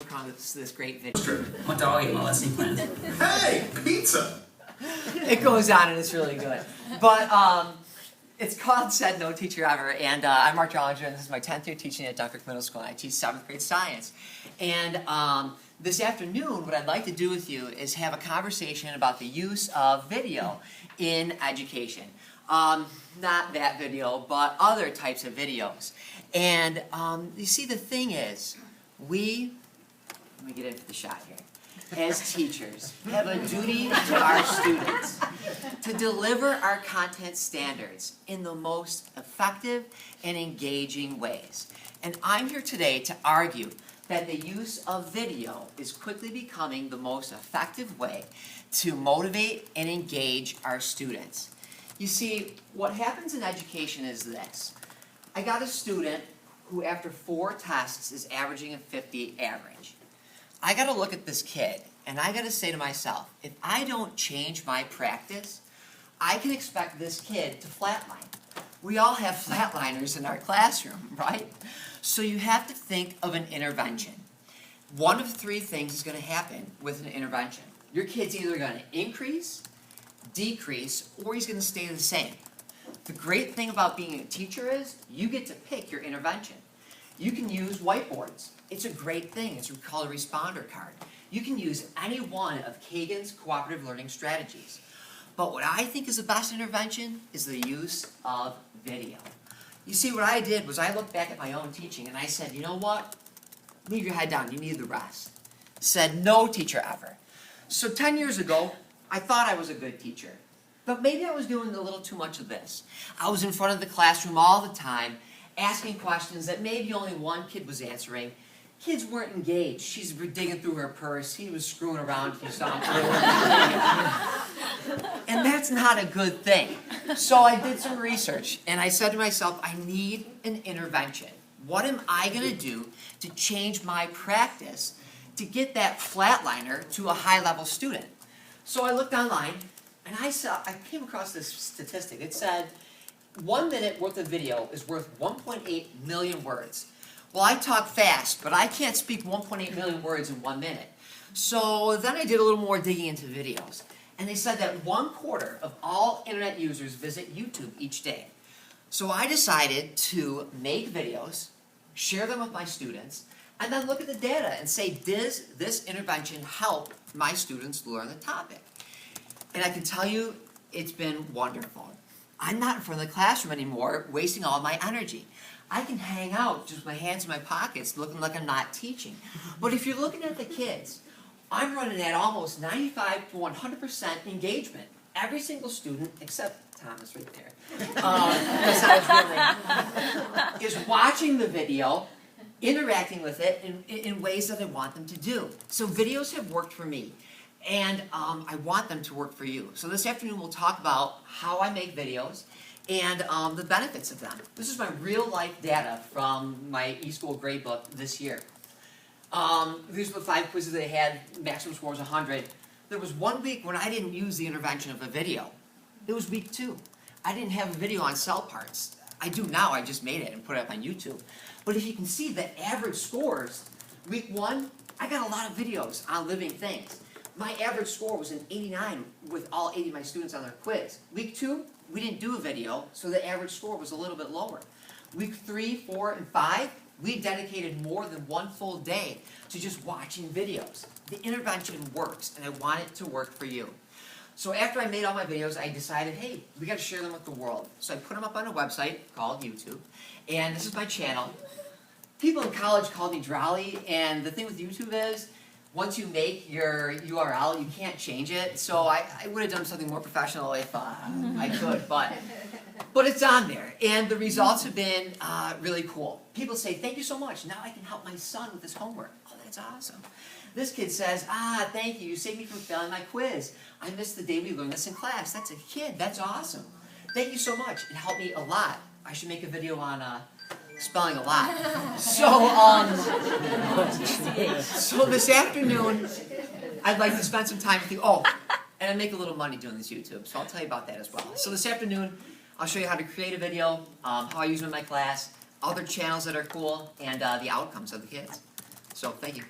across this great video. My dog ate my lesson plan. Hey, pizza! It goes on and it's really good. But it's called Said No Teacher Ever, and I'm Mark Drollinger, and this is my 10th year teaching at Dunkirk Middle School, and I teach 7th grade science. And this afternoon, what I'd like to do with you is have a conversation about the use of video in education. Not that video, but other types of videos. And you see, the thing is, let me get into the shot here. As teachers, have a duty to our students to deliver our content standards in the most effective and engaging ways. And I'm here today to argue that the use of video is quickly becoming the most effective way to motivate and engage our students. You see, what happens in education is this. I got a student who after 4 tests is averaging a 50 average. I got to look at this kid, and I got to say to myself, if I don't change my practice, I can expect this kid to flatline. We all have flatliners in our classroom, right? So you have to think of an intervention. One of 3 things is going to happen with an intervention. Your kid's either going to increase, decrease, or he's going to stay the same. The great thing about being a teacher is you get to pick your intervention. You can use whiteboards. It's a great thing. It's called a responder card. You can use any one of Kagan's cooperative learning strategies. But what I think is the best intervention is the use of video. You see, what I did was I looked back at my own teaching and I said, you know what? Leave your head down. You need the rest. Said no teacher ever. So 10 years ago, I thought I was a good teacher. But maybe I was doing a little too much of this. I was in front of the classroom all the time, asking questions that maybe only one kid was answering. Kids weren't engaged. She's digging through her purse. He was screwing around if you saw him. And that's not a good thing. So I did some research, and I said to myself, I need an intervention. What am I going to do to change my practice to get that flatliner to a high-level student? So I looked online, and I came across this statistic. It said 1 minute worth of video is worth 1.8 million words. Well, I talk fast, but I can't speak 1.8 million words in 1 minute. So then I did a little more digging into videos. And they said that 1/4 of all internet users visit YouTube each day. So I decided to make videos, share them with my students, and then look at the data and say, does this intervention help my students learn the topic? And I can tell you, it's been wonderful. I'm not in front of the classroom anymore, wasting all my energy. I can hang out just with my hands in my pockets, looking like I'm not teaching. But if you're looking at the kids, I'm running at almost 95 to 100% engagement. Every single student, except Thomas right there, is watching the video, interacting with it in ways that I want them to do. So videos have worked for me. And I want them to work for you. So this afternoon we'll talk about how I make videos and the benefits of them. This is my real life data from my eSchool grade book this year. These were the 5 quizzes they had, maximum score was 100. There was 1 week when I didn't use the intervention of a video. It was week 2. I didn't have a video on cell parts. I do now, I just made it and put it up on YouTube. But if you can see the average scores, week 1, I got a lot of videos on living things. My average score was an 89 with all 80 of my students on their quiz. Week 2, we didn't do a video, so the average score was a little bit lower. Week 3, 4, and 5, we dedicated more than 1 full day to just watching videos. The intervention works, and I want it to work for you. So after I made all my videos, I decided, hey, we got to share them with the world. So I put them up on a website called YouTube, and this is my channel. People in college called me Drolly, and the thing with YouTube is, once you make your URL, you can't change it. So I would have done something more professional if I could, but it's on there. And the results have been really cool. People say, thank you so much. Now I can help my son with his homework. Oh, that's awesome. This kid says, thank you. You saved me from failing my quiz. I missed the day we learned this in class. That's a kid. That's awesome. Thank you so much. It helped me a lot. I should make a video on spelling a lot. So this afternoon, I'd like to spend some time with you. Oh, and I make a little money doing this YouTube, so I'll tell you about that as well. So this afternoon, I'll show you how to create a video, how I use them in my class, other channels that are cool, and the outcomes of the kids. So thank you.